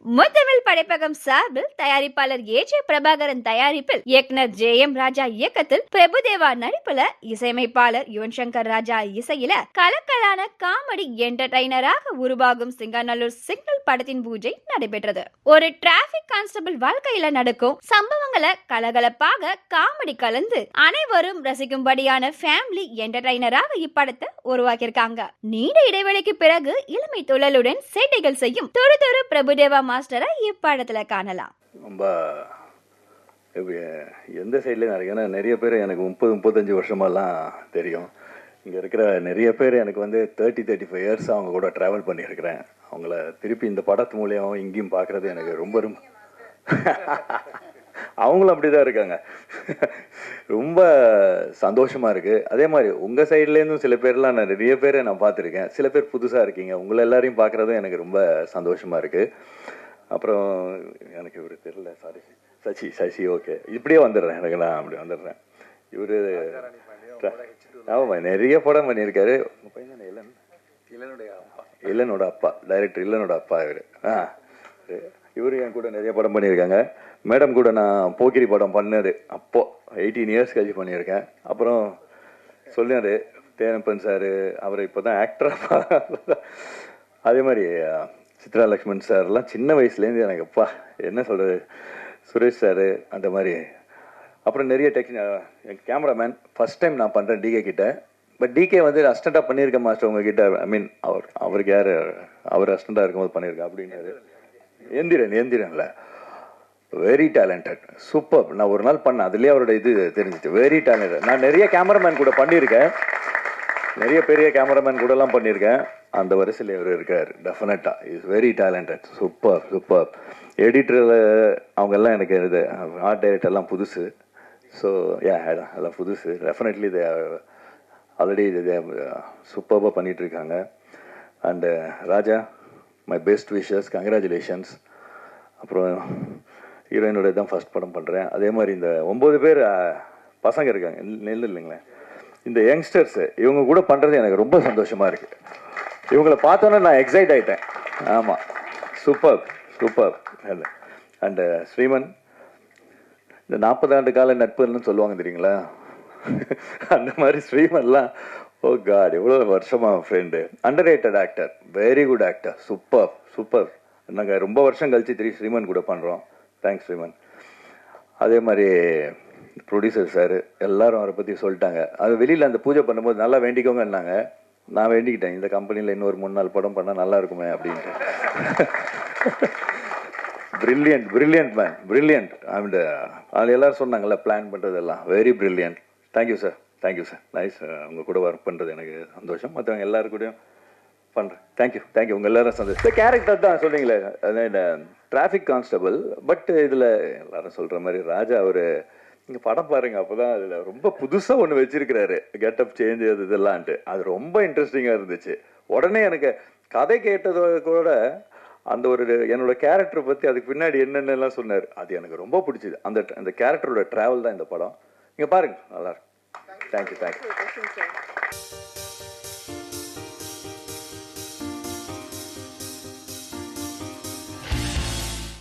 முத்தமிழ் படைப்பகம் சார்பில் தயாரிப்பாளர் ஏஜே பிரபாகரன் தயாரிப்பில் இயக்குனர் ஜே.எம். ராஜா இயக்கத்தில் பிரபுதேவா நடிப்புல இசையமைப்பாளர் யுவன் சங்கர் ராஜா இசையில கலக்கலான காமெடி என்டர்டைனராக உருவாகும் சிங்காநல்லூர் சிக்னல் படத்தின் பூஜை நடைபெற்றது. ஒரு டிராபிக் கான்ஸ்டபிள் வாழ்க்கையில நடக்கும் சம்பவங்களை கலகலப்பாக காமெடி கலந்து அனைவரும் ரசிக்கும்படியான ஃபேமிலி என்டர்டைனராக இப்படத்தை உருவாக்கியிருக்காங்க. நீண்ட இடைவெளிக்கு பிறகு இளமை துள்ளலுடன் சேட்டைகள் செய்யும் துரு துரு பிரபுதேவா மாஸ்டரை இப்படத்துல காணலாம். ரொம்ப எந்த சைட்லேயும் இருக்கு. ஏன்னா நிறைய பேர் எனக்கு 30-35 வருஷமாலாம் தெரியும். இங்கே இருக்கிற நிறைய பேர் எனக்கு வந்து 30-35 இயர்ஸ் அவங்க கூட ட்ராவல் பண்ணியிருக்கிறேன். அவங்கள திருப்பி இந்த படத்து மூலியம் இங்கேயும் பார்க்குறது எனக்கு ரொம்ப ரொம்ப அவங்களும் அப்படி தான் இருக்காங்க. ரொம்ப சந்தோஷமாக இருக்குது. அதே மாதிரி உங்கள் சைட்லேருந்தும் சில பேர்லாம் நான் நிறைய பேரை நான் பார்த்துருக்கேன். சில பேர் புதுசாக இருக்கீங்க. உங்களை எல்லாரையும் பார்க்குறதும் எனக்கு ரொம்ப சந்தோஷமாக இருக்குது. அப்புறம் எனக்கு இவர் தெரியல, சாரி, சசி ஓகே, இப்படியே வந்துடுறேன். எனக்கு நான் அப்படி வந்துடுறேன். இவர் ஆமாம் நிறைய படம் பண்ணியிருக்காரு. உங்கள் பையன் தானே இல்லனோட அப்பா, டைரக்டர் இல்லனோட அப்பா இவர். இவர் என் கூட நிறைய படம் பண்ணியிருக்காங்க. மேடம் கூட நான் போக்கிரி படம் பண்ணது அப்போது 18 இயர்ஸ் கழிச்சு பண்ணியிருக்கேன். அப்புறம் சொன்னார் தேனப்பன் சார், அவர் இப்போ தான் ஆக்டராக. அதே மாதிரி சித்ரா லக்ஷ்மண் சார்லாம் சின்ன வயசுலேருந்து எனக்கு அப்பா என்ன சொல்கிறது, சுரேஷ் சார் அந்த மாதிரி. அப்புறம் நிறைய என் கேமராமேன் ஃபஸ்ட் டைம் நான் பண்ணுறேன் டிகே கிட்ட. பட் டிகே வந்து அஸ்டண்டாக பண்ணியிருக்கேன் மாஸ்டர் உங்ககிட்ட. ஐ மீன் அவருக்கு யார், அவர் அஸ்டண்டாக இருக்கும்போது பண்ணியிருக்கேன் அப்படின்னாரு. எந்திரன்ல வெரி டேலண்டட், சூப்பர். நான் ஒரு நாள் பண்ணேன், அதுலேயே அவரோட இது தெரிஞ்சிச்சு. Very talented. நான் நிறைய கேமராமேன் கூட பண்ணியிருக்கேன், நிறைய பெரிய கேமராமேன் கூடலாம் பண்ணியிருக்கேன். அந்த வரிசையில் இவர் இருக்கார். டெஃபினட்டாக is very talented, super super. எடிட்டரில் அவங்கெல்லாம் எனக்கு இது ஆர்ட் டைரக்டர்லாம் புதுசு. ஸோ எல்லாம் புதுசு. டெஃபினெட்லி இது ஆல்ரெடி இது சூப்பராக பண்ணிகிட்ருக்காங்க. And Raja, my best wishes, congratulations. அப்புறம் ஹீரோயினோட தான் ஃபஸ்ட் படம் பண்ணுறேன். அதே மாதிரி இந்த 9 பேர் பசங்க இருக்காங்க, நெல் இல்லைங்களேன், இந்த யங்ஸ்டர்ஸு இவங்க கூட பண்ணுறது எனக்கு ரொம்ப சந்தோஷமாக இருக்குது. இவங்களை பார்த்தோன்னே நான் எக்ஸைட் ஆகிட்டேன். ஆமாம், சூப்பர் சூப்பர். அண்டு ஸ்ரீமன், இந்த 40 ஆண்டு கால நட்புன்னு சொல்லுவாங்க தெரியுங்களா, அந்த மாதிரி ஸ்ரீமன்லாம் ஓ காட் எவ்வளோ வருஷமாக friend. Under rated actor, very good actor, super super. நாங்கள் ரொம்ப வருஷம் கழிச்சு ஸ்ரீமன் கூட பண்ணுறோம். தேங்க்ஸ் ஸ்ரீமன். அதே மாதிரி ப்ரொடியூசர் சார் எல்லாரும் அவரை பற்றி சொல்லிட்டாங்க. அது வெளியில் அந்த பூஜை பண்ணும்போது நல்லா வேண்டிக்கோங்கன்னாங்க. நான் வேண்டிக்கிட்டேன், இந்த கம்பெனியில் இன்னொரு 3-4 படம் பண்ணால் நல்லா இருக்குமே அப்படின்ட்டு. Brilliant man, brilliant. அண்ட் அது எல்லோரும் சொன்னாங்கல்ல பிளான் பண்ணுறதெல்லாம் very brilliant. Thank you sir, thank you sir. Nice. உங்கள் கூட ஒர்க் பண்ணுறது எனக்கு சந்தோஷம். மற்றவங்க எல்லாரும் கூடயும் பண்ணுறேன். தேங்க்யூ உங்கள் எல்லாரும் சந்தோஷம். இந்த கேரக்டர் தான் சொன்னீங்களே, அதான் டிராஃபிக் கான்ஸ்டபிள். பட் இதில் எல்லாரும் சொல்கிற மாதிரி ராஜா அவர் நீங்கள் படம் பாருங்கள், அப்போ தான் அதில் ரொம்ப புதுசாக ஒன்று வச்சுருக்கிறாரு, கெட்டப் சேஞ்ச் அது இதெல்லாம்ட்டு. அது ரொம்ப இன்ட்ரெஸ்டிங்காக இருந்துச்சு. உடனே எனக்கு கதை கேட்டதோ கூட அந்த ஒரு என்னோட கேரக்டரை பற்றி அதுக்கு பின்னாடி என்னென்னலாம் சொன்னார், அது எனக்கு ரொம்ப பிடிச்சிது. அந்த கேரக்டரோட ட்ராவல் தான் இந்த படம். நீங்கள் பாருங்கள், நல்லாயிருக்கும். தேங்க்யூ.